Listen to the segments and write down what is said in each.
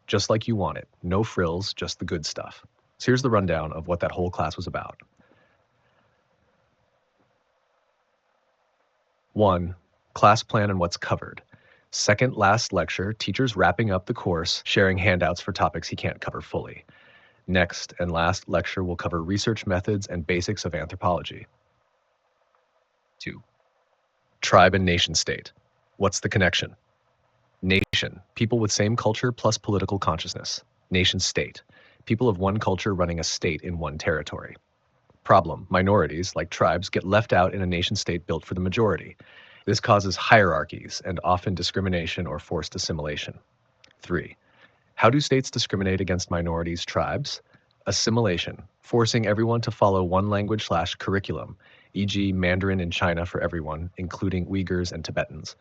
just like you want it. No frills, just the good stuff. So here's the rundown of what that whole class was about. 1. Class plan and what's covered. Second last lecture, teachers wrapping up the course, sharing handouts for topics he can't cover fully. Next and last lecture will cover research methods and basics of anthropology. 2. Tribe and nation state. What's the connection? Nation, people with same culture plus political consciousness. Nation state, people of one culture running a state in one territory. Problem, minorities, like tribes, get left out in a nation state built for the majority. This causes hierarchies and often discrimination or forced assimilation. 3. How do states discriminate against minorities, tribes? Assimilation, forcing everyone to follow one language/curriculum, e.g. Mandarin in China for everyone, including Uyghurs and Tibetans.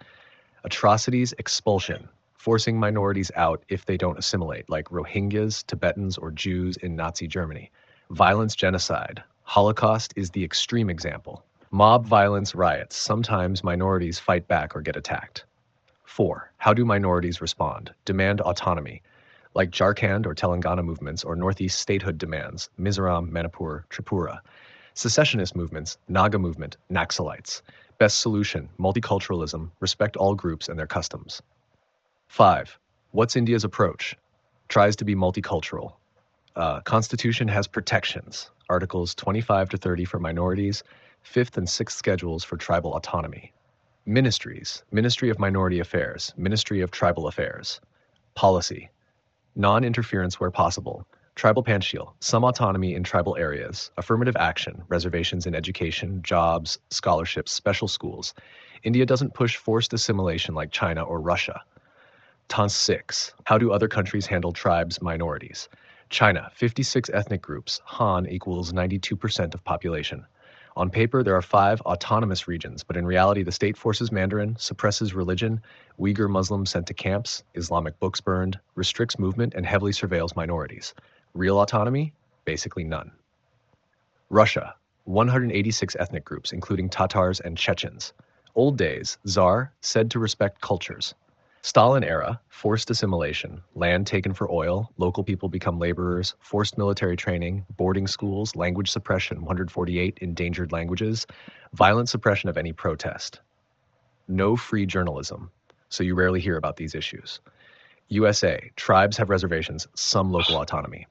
Atrocities, expulsion, forcing minorities out if they don't assimilate, like Rohingyas, Tibetans, or Jews in Nazi Germany. Violence, genocide. Holocaust is the extreme example. Mob violence, riots. Sometimes minorities fight back or get attacked. 4. How do minorities respond? Demand autonomy, like Jharkhand or Telangana movements or Northeast statehood demands, Mizoram, Manipur, Tripura. Secessionist movements, Naga movement, Naxalites. Best solution, multiculturalism, respect all groups and their customs. 5. What's India's approach? Tries to be multicultural. Constitution has protections, Articles 25 to 30 for minorities, 5th and 6th schedules for tribal autonomy. Ministries, Ministry of Minority Affairs, Ministry of Tribal Affairs. Policy, non-interference where possible, tribal panchil, some autonomy in tribal areas, affirmative action, reservations in education, jobs, scholarships, special schools. India doesn't push forced assimilation like China or Russia. Tans 6, how do other countries handle tribes, minorities? China, 56 ethnic groups, Han equals 92% of population. On paper, there are 5 autonomous regions, but in reality, the state forces Mandarin, suppresses religion, Uyghur Muslims sent to camps, Islamic books burned, restricts movement, and heavily surveils minorities. Real autonomy? Basically none. Russia, 186 ethnic groups, including Tatars and Chechens. Old days, Tsar, said to respect cultures. Stalin era, forced assimilation, land taken for oil, local people become laborers, forced military training, boarding schools, language suppression, 148 endangered languages, violent suppression of any protest. No free journalism, so you rarely hear about these issues. USA, tribes have reservations, some local autonomy.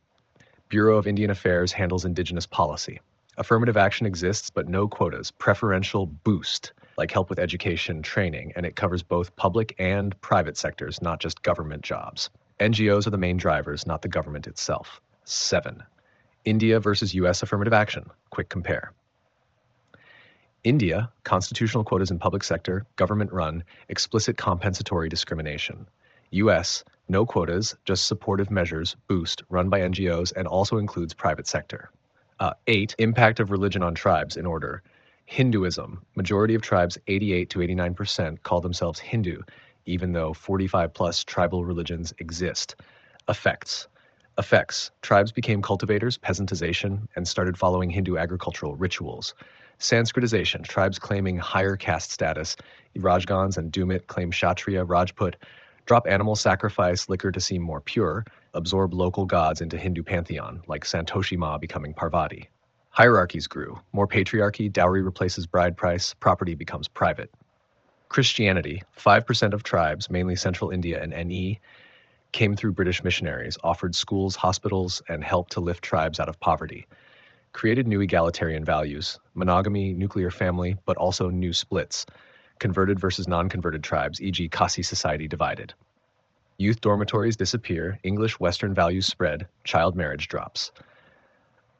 Bureau of Indian Affairs handles indigenous policy. Affirmative action exists, but no quotas, preferential boost, like help with education, training, and it covers both public and private sectors, not just government jobs. NGOs are the main drivers, not the government itself. 7. India versus US affirmative action. Quick compare. India, constitutional quotas in public sector, government run, explicit compensatory discrimination. US, no quotas, just supportive measures, boost, run by NGOs, and also includes private sector. 8. Impact of religion on tribes in order. Hinduism. Majority of tribes, 88 to 89%, call themselves Hindu, even though 45 plus tribal religions exist. Effects. Tribes became cultivators, peasantization, and started following Hindu agricultural rituals. Sanskritization. Tribes claiming higher caste status. Rajgans and Dumit claim Kshatriya, Rajput. Drop animal sacrifice, liquor to seem more pure. Absorb local gods into Hindu pantheon, like Santoshi Ma becoming Parvati. Hierarchies grew. More patriarchy, dowry replaces bride price, property becomes private. Christianity, 5% of tribes, mainly central India and NE, came through British missionaries, offered schools, hospitals, and helped to lift tribes out of poverty. Created new egalitarian values, monogamy, nuclear family, but also new splits. Converted versus non-converted tribes, e.g. Kasi society divided. Youth dormitories disappear, English Western values spread, child marriage drops.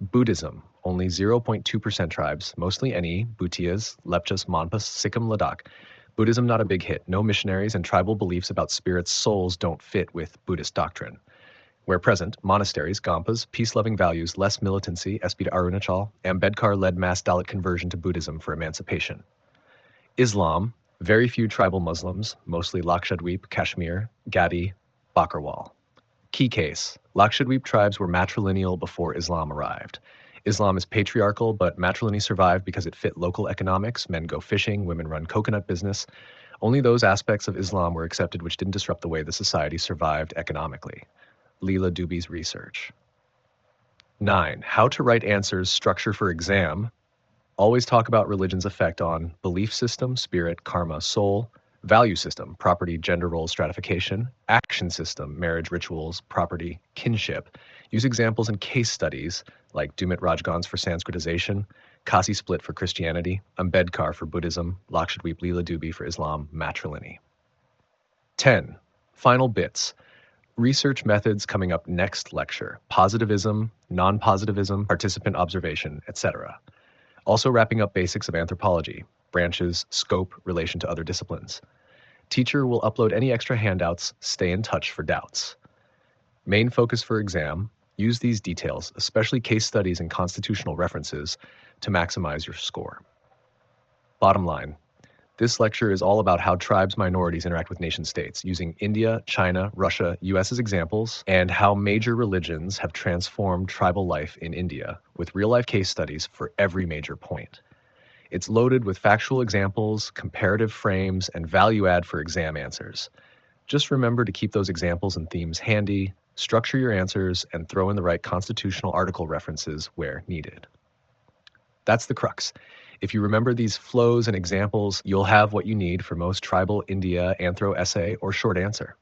Buddhism, only 0.2% tribes, mostly NE, Bhutias, Lepchas, Monpas, Sikkim, Ladakh. Buddhism not a big hit, no missionaries, and tribal beliefs about spirits' souls don't fit with Buddhist doctrine. Where present, monasteries, Gampas, peace-loving values, less militancy, SP to Arunachal, Ambedkar-led mass Dalit conversion to Buddhism for emancipation. Islam, very few tribal Muslims, mostly Lakshadweep, Kashmir, Gadi, Bakarwal. Key case, Lakshadweep tribes were matrilineal before Islam arrived. Islam is patriarchal, but matrilineal survived because it fit local economics. Men go fishing, women run coconut business. Only those aspects of Islam were accepted which didn't disrupt the way the society survived economically. Leela Dubey's research. 9. How to write answers structure for exam. Always talk about religion's effect on belief system, spirit, karma, soul, value system, property, gender roles, stratification, action system, marriage, rituals, property, kinship. Use examples and case studies like Dumit Rajgans for Sanskritization, Kasi Split for Christianity, Ambedkar for Buddhism, Lakshadweep Leela Dubey for Islam, matrilineal. 10. Final bits. Research methods coming up next lecture: positivism, non-positivism, participant observation, etc. Also wrapping up basics of anthropology, branches, scope, relation to other disciplines. Teacher will upload any extra handouts, stay in touch for doubts. Main focus for exam: use these details, especially case studies and constitutional references, to maximize your score. Bottom line: this lecture is all about how tribes, minorities interact with nation states, using India, China, Russia, US as examples, and how major religions have transformed tribal life in India, with real-life case studies for every major point. It's loaded with factual examples, comparative frames, and value add for exam answers. Just remember to keep those examples and themes handy, structure your answers, and throw in the right constitutional article references where needed. That's the crux. If you remember these flows and examples, you'll have what you need for most tribal India anthro essay or short answer.